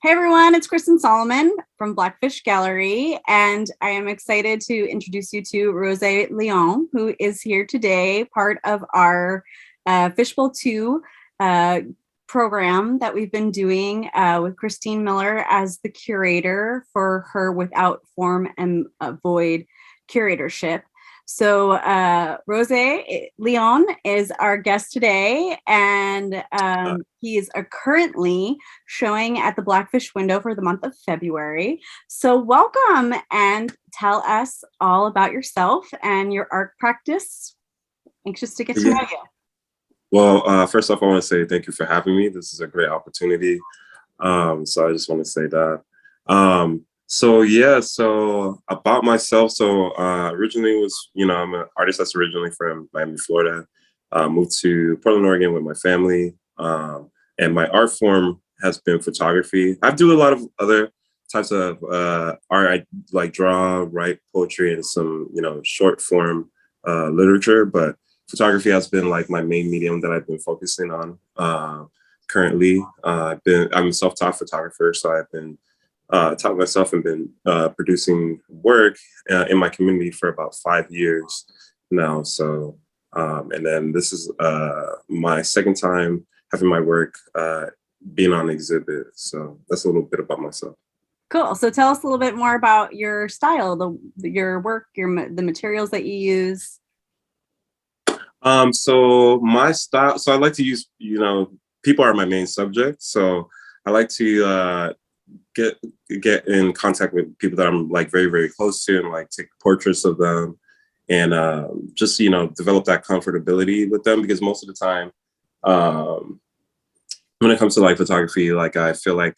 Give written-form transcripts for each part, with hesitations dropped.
Hey everyone, it's Kristen Solomon from Blackfish Gallery, and I am excited to introduce you to Léon, who is here today, part of our Fishbowl II program that we've been doing with Christine Miller as the curator for her Without Form and Void curatorship. So Léon is our guest today, and he is currently showing at the Blackfish window for the month of February. So welcome, and tell us all about yourself and your art practice. Anxious to get to know you. Well, first off, I want to say thank you for having me. This is a great opportunity. So I just want to say that. So about myself. So originally I'm an artist that's originally from Miami, Florida. Moved to Portland, Oregon with my family. And my art form has been photography. I do a lot of other types of art. I like draw, write poetry, and some, short form literature. But photography has been like my main medium that I've been focusing on currently. I'm a self-taught photographer, so I've been taught myself and been producing work in my community for about 5 years now. So, and then this is my second time having my work being on exhibit. So that's a little bit about myself. Cool. So tell us a little bit more about your style, your work, the materials that you use. So my style, so I like to use, people are my main subject. So I like to get in contact with people that I'm like very, very close to, and like take portraits of them, and just, develop that comfortability with them, because most of the time, when it comes to like photography, like I feel like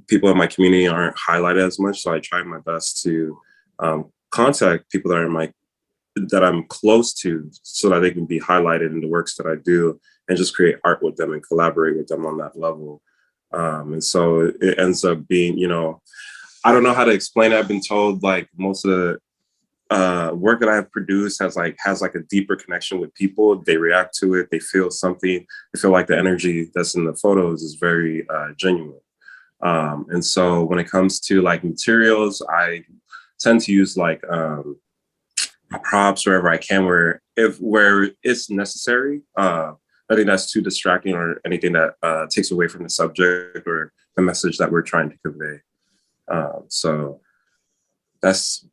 people in my community aren't highlighted as much. So I try my best to contact people that I'm close to, so that they can be highlighted in the works that I do, and just create art with them and collaborate with them on that level. And so it ends up being, I don't know how to explain it. I've been told like most of the work that I've produced has a deeper connection with people. They react to it. They feel something. They feel like the energy that's in the photos is very genuine. And so when it comes to like materials, I tend to use like props wherever I can, where it's necessary. Nothing that's too distracting or anything that takes away from the subject or the message that we're trying to convey. So that's,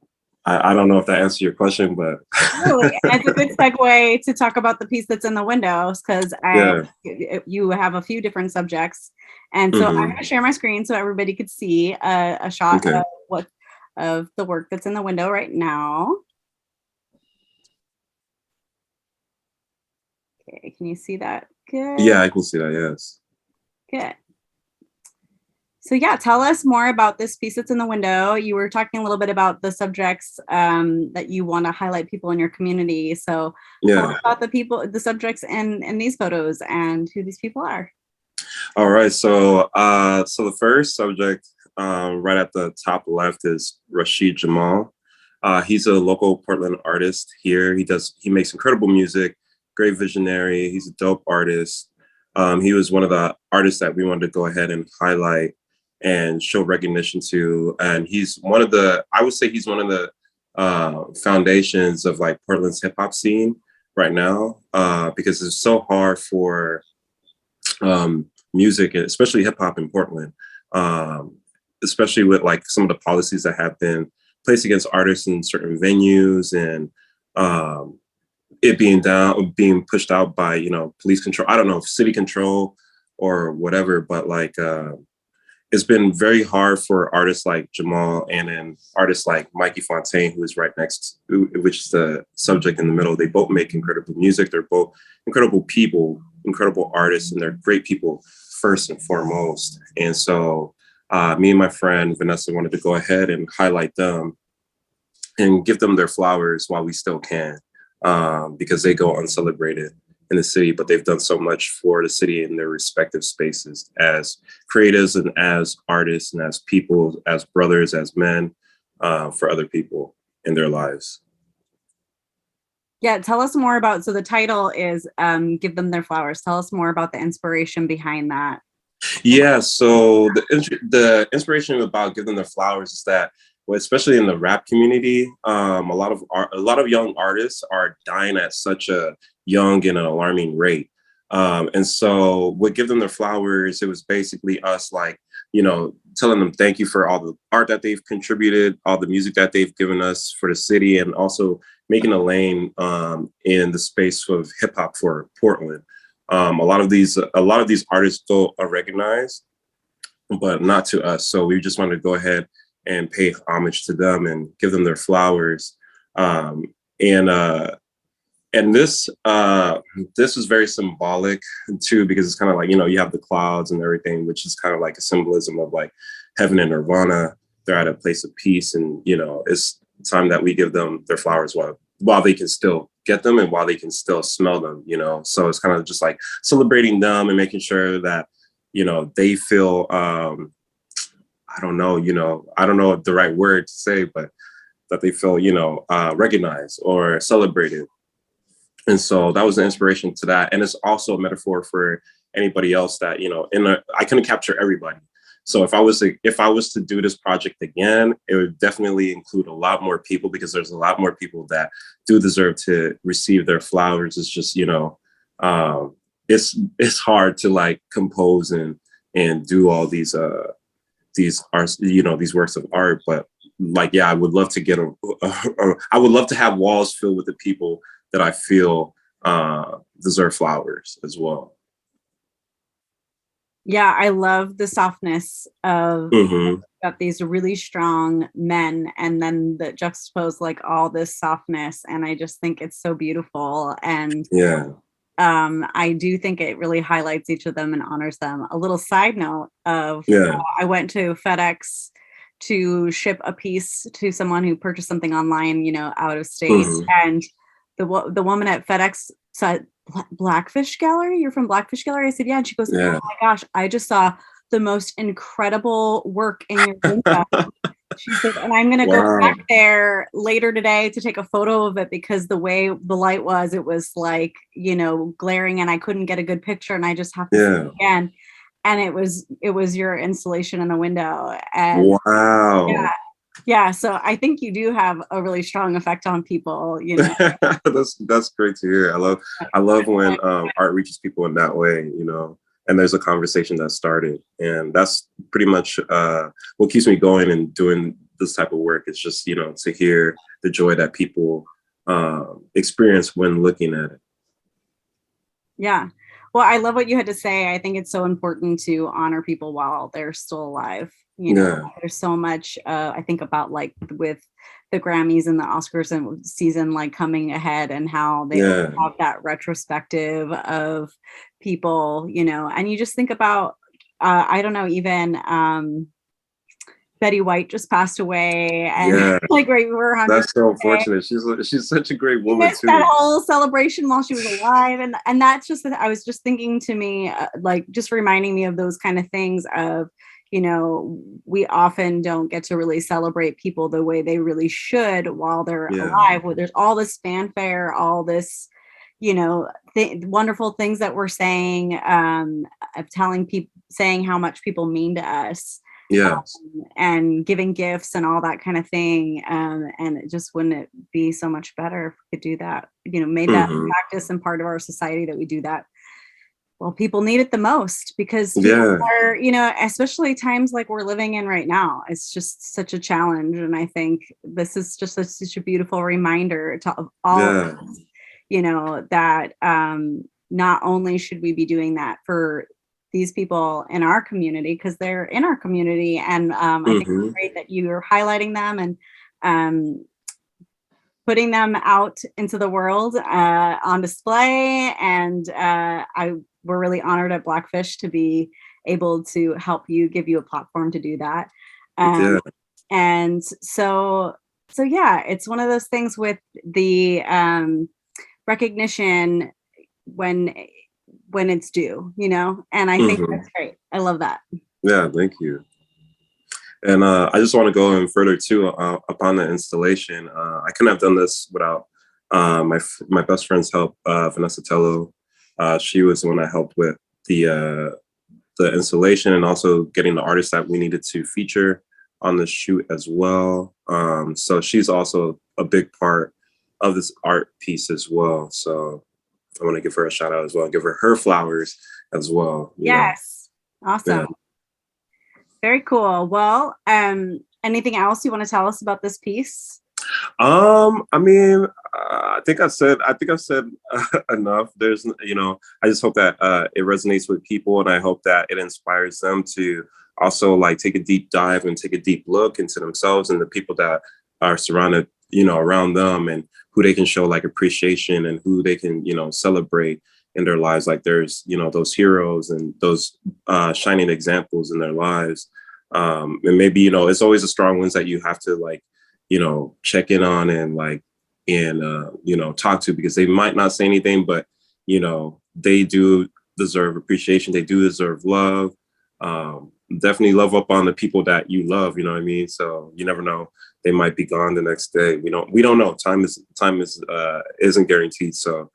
I don't know if that answers your question, but It's a good segue to talk about the piece that's in the windows, because you have a few different subjects, and so I'm going to share my screen so everybody could see a shot of the work that's in the window right now. Okay, can you see that? Good. Yeah, I can see that. Yes. Good. So yeah, tell us more about this piece that's in the window. You were talking a little bit about the subjects that you want to highlight people in your community. So tell us about the subjects in these photos and who these people are. All right. So the first subject right at the top left is Rashid Jamal. He's a local Portland artist here. He makes incredible music. Great visionary. He's a dope artist. He was one of the artists that we wanted to go ahead and highlight and show recognition to. And I would say he's one of the foundations of like Portland's hip hop scene right now, because it's so hard for music, especially hip hop in Portland, especially with like some of the policies that have been placed against artists in certain venues, and it being pushed out by, police control. I don't know if city control or whatever, but like it's been very hard for artists like Jamal, and then artists like Mikey Fontaine, who is right next, which is the subject in the middle. They both make incredible music. They're both incredible people, incredible artists, and they're great people first and foremost. And so me and my friend Vanessa wanted to go ahead and highlight them and give them their flowers while we still can. Because they go uncelebrated in the city, but they've done so much for the city in their respective spaces as creatives and as artists and as people, as brothers, as men, for other people in their lives. Yeah, tell us more about, so the title is Give Them Their Flowers. Tell us more about the inspiration behind that. Yeah, so the inspiration about giving them their flowers is that, well, especially in the rap community, a lot of young artists are dying at such a young and an alarming rate. And so, with Give Them Their Flowers, it was basically us, like, telling them thank you for all the art that they've contributed, all the music that they've given us for the city, and also making a lane in the space of hip hop for Portland. A lot of these artists go unrecognized, but not to us. So we just wanted to go ahead and pay homage to them and give them their flowers. Um, and and this is very symbolic too, because it's kind of like, you have the clouds and everything, which is kind of like a symbolism of like heaven and nirvana. They're at a place of peace, and it's time that we give them their flowers while they can still get them and while they can still smell them. So it's kind of just like celebrating them and making sure that they feel I don't know the right word to say, but that they feel recognized or celebrated. And so that was the inspiration to that. And it's also a metaphor for anybody else that, I couldn't capture everybody. So if I was to do this project again, it would definitely include a lot more people, because there's a lot more people that do deserve to receive their flowers. It's just, it's hard to like compose and do all these art, these works of art. But like, yeah, I would love to I would love to have walls filled with the people that I feel deserve flowers as well. Yeah, I love the softness of Mm-hmm. got these really strong men, and then the juxtapose like all this softness, and I just think it's so beautiful. And Yeah. I do think it really highlights each of them and honors them. A little side note of Yeah. I went to FedEx to ship a piece to someone who purchased something online, out of state, Mm-hmm. and the woman at FedEx said, Blackfish Gallery? You're from Blackfish Gallery? I said, yeah. And she goes, oh Yeah. my gosh, I just saw the most incredible work in your window. She said, and I'm going to go Wow. back there later today to take a photo of it, because the way the light was, it was like, glaring, and I couldn't get a good picture, and I just have to see it again. And it was your installation in the window. And Wow. yeah. So I think you do have a really strong effect on people, That's great to hear. I love when art reaches people in that way, and there's a conversation that started, and that's pretty much what keeps me going and doing this type of work. It's just to hear the joy that people experience when looking at it. Yeah. Well, I love what you had to say. I think it's so important to honor people while they're still alive. There's so much I think about, like, with the Grammys and the Oscars and season like coming ahead, and how they have that retrospective of people, and you just think about I don't know, even Betty White just passed away, and like right, we were 100. That's so unfortunate. She's such a great woman too. That whole celebration while she was alive, and that's just, I was just thinking to me, like, just reminding me of those kind of things of, we often don't get to really celebrate people the way they really should while they're alive. Well, there's all this fanfare, all this, wonderful things that we're saying, of telling people, saying how much people mean to us. And giving gifts and all that kind of thing. And it just, wouldn't it be so much better if we could do that, made that practice and part of our society, that we do that. Well, people need it the most, because people are, especially times like we're living in right now, it's just such a challenge. And I think this is just such a beautiful reminder to all of us, that not only should we be doing that for these people in our community, because they're in our community, and I think it's great that you're highlighting them and putting them out into the world on display. And we're really honored at Blackfish to be able to help you, give you a platform to do that. And so yeah, it's one of those things with the recognition when it's due, and I think that's great. I love that. Yeah, thank you. And I just want to go in further too upon the installation. I couldn't have done this without my best friend's help, Vanessa Tello. She was the one I helped with the the installation, and also getting the artists that we needed to feature on the shoot as well. So she's also a big part of this art piece as well. So I want to give her a shout out as well, give her flowers as well. Yes. Awesome. Yeah. Very cool. Well, anything else you want to tell us about this piece? I mean, I think I've said enough. There's, I just hope that it resonates with people, and I hope that it inspires them to also like take a deep dive and take a deep look into themselves and the people that are surrounded, around them, and who they can show like appreciation and who they can, celebrate in their lives. Like there's, those heroes and those shining examples in their lives. And maybe, it's always the strong ones that you have to like, check in on and like, and, talk to, because they might not say anything, but, they do deserve appreciation. They do deserve love. Definitely love up on the people that you love, you know what I mean? So you never know, they might be gone the next day. We don't know. Time isn't guaranteed. So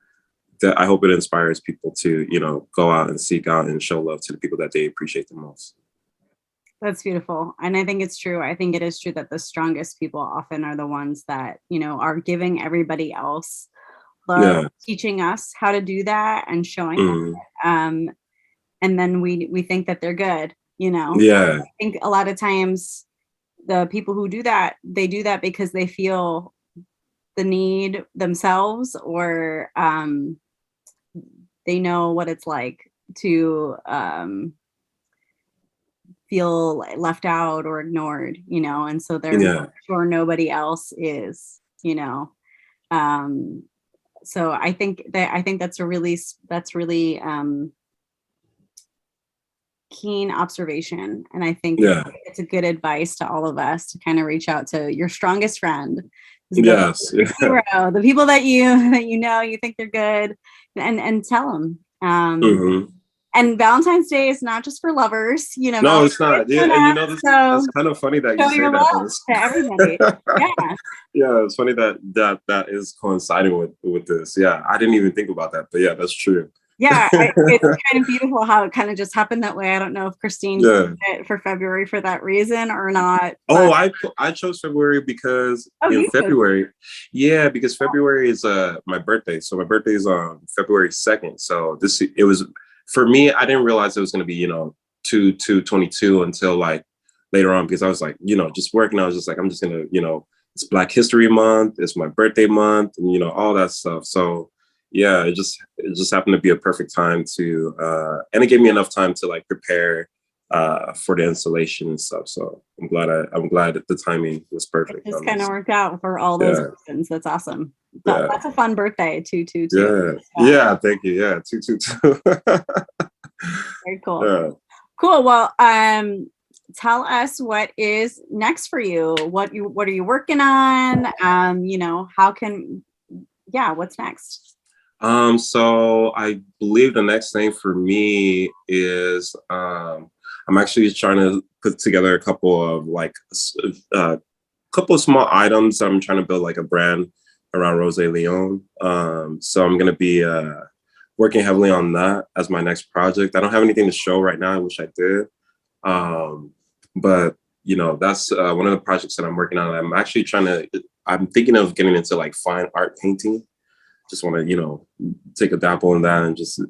I hope it inspires people to, go out and seek out and show love to the people that they appreciate the most. That's beautiful. And I think it's true. I think it is true that the strongest people often are the ones that, are giving everybody else love, teaching us how to do that and showing them. And then we think that they're good, Yeah. I think a lot of times the people who do that, they do that because they feel the need themselves, or they know what it's like to feel left out or ignored, and so they're sure nobody else is, so I think that's really keen observation, and I think it's a good advice to all of us to kind of reach out to your strongest friend. Yes. Hero, the people that you think they're good, and tell them. And Valentine's Day is not just for lovers, No, it's not. Yeah, and it's kind of funny that you say that. To everybody. Yeah. Yeah, it's funny that is coinciding with this. Yeah, I didn't even think about that, but yeah, that's true. Yeah, it's kind of beautiful how it kind of just happened that way. I don't know if Christine chose it for February for that reason or not. Oh, I chose February because in February, because February is my birthday. So my birthday is on February 2nd. So it was, for me, I didn't realize it was going to be 2/22 until like later on, because I was like, just working. I was just like, I'm just gonna, it's Black History Month, it's my birthday month, and all that stuff. So yeah, it just happened to be a perfect time to, and it gave me enough time to like prepare for the installation and stuff. So I'm glad that the timing was perfect. It just kind of worked out for all those reasons. That's awesome. That's a fun birthday, 2/22. Yeah, thank you. Yeah, 2/22. Very cool. Yeah. Cool. Well, tell us what is next for you. What are you working on? What's next? So I believe the next thing for me is I'm actually trying to put together a couple of small items. I'm trying to build like a brand around Rose Léon. So I'm gonna be working heavily on that as my next project. I don't have anything to show right now. I wish I did. But that's one of the projects that I'm working on. I'm thinking of getting into like fine art painting. Just want to, take a dabble in that and just,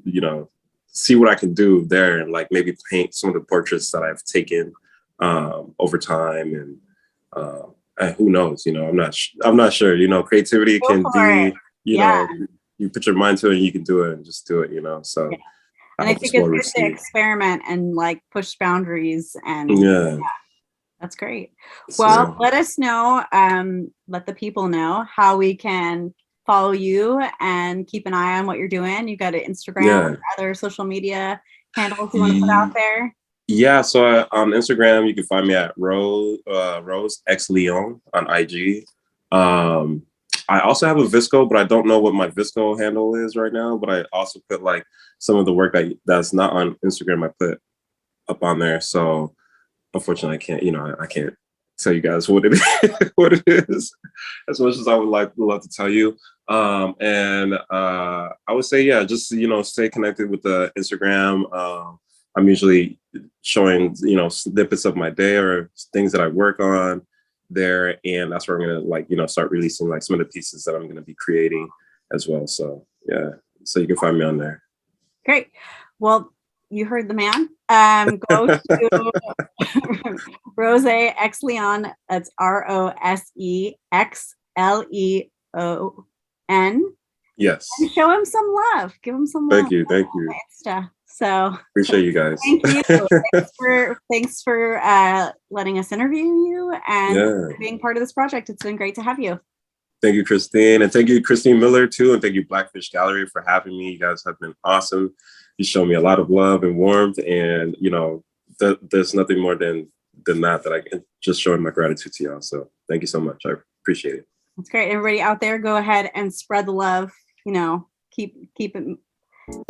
see what I can do there, and like maybe paint some of the portraits that I've taken over time. And who knows, I'm not sure, creativity can be, you put your mind to it and you can do it and just do it, so. Yeah. And I think it's good to experiment and like push boundaries, and that's great. Well, let us know, let the people know how we can follow you and keep an eye on what you're doing. You got an Instagram or other social media handles you want to put out there? Yeah, so on Instagram, you can find me at Rose X Léon on IG. I also have a Visco, but I don't know what my Visco handle is right now. But I also put like some of the work that's not on Instagram, I put up on there. So unfortunately, I can't tell you guys what it is as much as I would love to tell you. And I would say, just stay connected with the Instagram. I'm usually showing, you know, snippets of my day or things that I work on there. And that's where I'm going to, like, you know, start releasing like some of the pieces that I'm going to be creating as well. So yeah, so you can find me on there. Great. Well, you heard the man. Go to Rose X Léon. That's ROSEXLEON. Yes. And show him some love. Give him some love. Thank you. Thank you. Insta. So appreciate you guys. Thank you. Thanks for letting us interview you and being part of this project. It's been great to have you. Thank you, Christine. And thank you, Christine Miller, too. And thank you, Blackfish Gallery, for having me. You guys have been awesome. You show me a lot of love and warmth. And, you know, there's nothing more than that I can just showing my gratitude to y'all. So thank you so much. I appreciate it. That's great. Everybody out there, go ahead and spread the love. You know, keep it,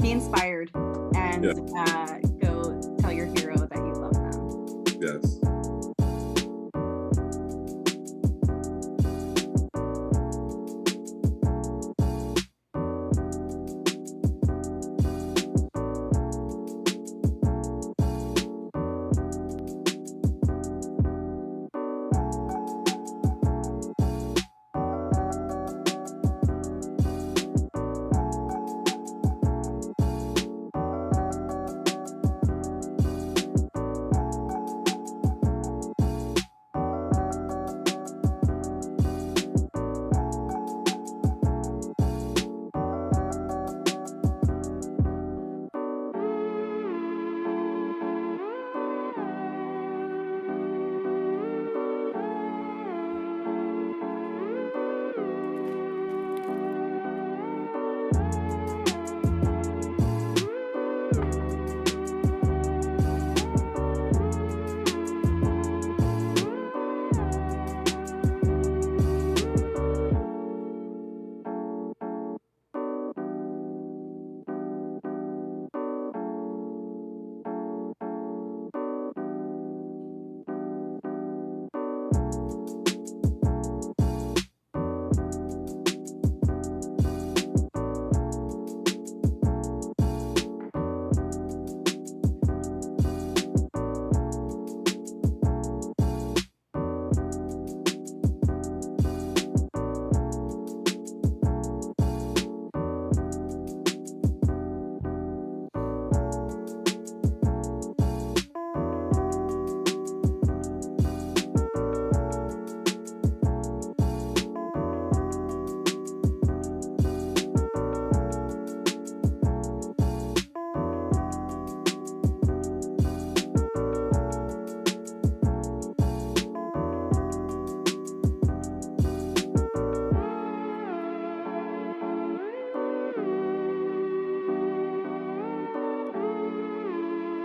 be inspired, and go tell your hero that you love them. Yes.